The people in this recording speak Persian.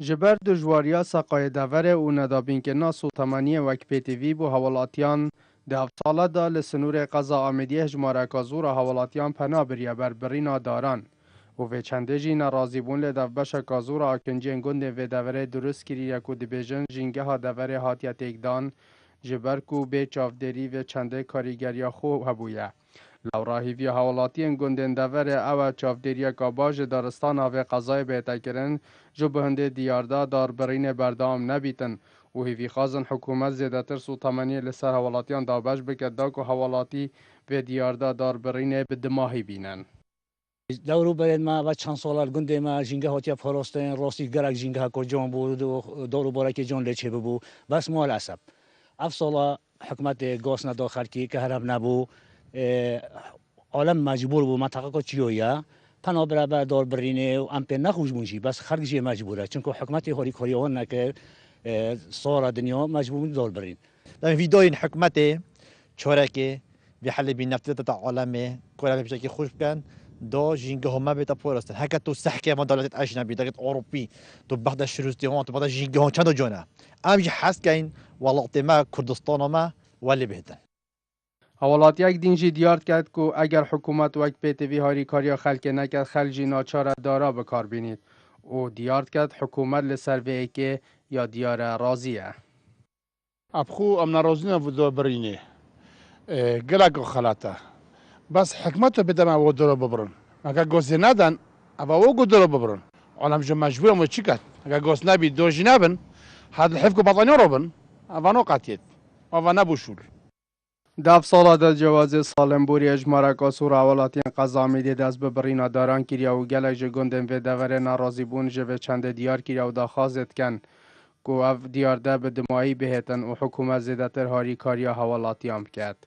جبر دجواریا سقای دوره و ندابین که نا سلطمانی وک پیتیوی بو حوالاتیان ده هفت دا لسنور قضا آمدی هجماره کازور حوالاتیان پنا بریا بربرینا داران و وی چنده جی نرازی بون لدف بشا کازور آکنجی انگون ده دوره درست کری یکو دیبیجن جینگه ها دوره هاتیت اگدان جبر کو به چافدری و چنده کاریگریا خو هبویه. لوراهیوی حوالاتی گندن دور او چافدریا کاباج دارستان و قضای بهتکرن جو بهنده دیاردا دار برین بردام نبیتن و هیوی خازن حکومت زیادتر سلطمانی لسر حوالاتیان دابش بکد داکو حوالاتی و دیاردا دار برین بدماهی بینن. دورو برید ما و چند سال گنده ما جنگه هاتی فراستین راستی گرگ جنگه ها کجان بود و دورو برای که جان لچه ببو بس مال عصب افصلا حکمت گاس نداخل که هرب نبو عالم مجبور بود منطقه کو چیویا پناه برابر دار برینه و ام په نخوش بونشی بس خرجی مجبوره چون که حکمت هوری کوریون نکه صار دنیا مجبور دار برین در ویدیو حکمت چورکه به حل بین نفت عالمه کوره بشه خوش کن دا جینگه ها ما بیت پرستن هکت تو سحکه ما دولت اجنبی دولت اروپی تو بعد شروطی ها تو بعد جینگه ها چند جانه امج حس کن ولات ما کردستان ما ولی بهتن حوالاتی یک دینجی دیارد کرد که اگر حکومت وک پیتوی هاری کاریا خلک نکد خلجی ناچار دارا بکار بینید او دیارد کرد حکومت لسر وی که یا دیار رازیه. ابخو ام ناروزینا ودو برینه گلک خلاته بس حکمت بدم او درو ببرن اگر گوزی ندن او درو ببرن عالم جو مجبور مو چیکات اگر گوز نبی دوجی نبن هاد الحفظ بطاني روبن اوانو قاتیت اوانو بوشول دف سالا در جواز سالم بوری اجمارا کاسور حوالاتی قضا میده دست به برینا داران کریا و گلک جگندن و دور نارازی بون جوه چند دیار کریا و داخازت کن که اف دیار ده به دمایی بهتن و حکومت زیدتر هاری کاریا حوالاتی هم کرد.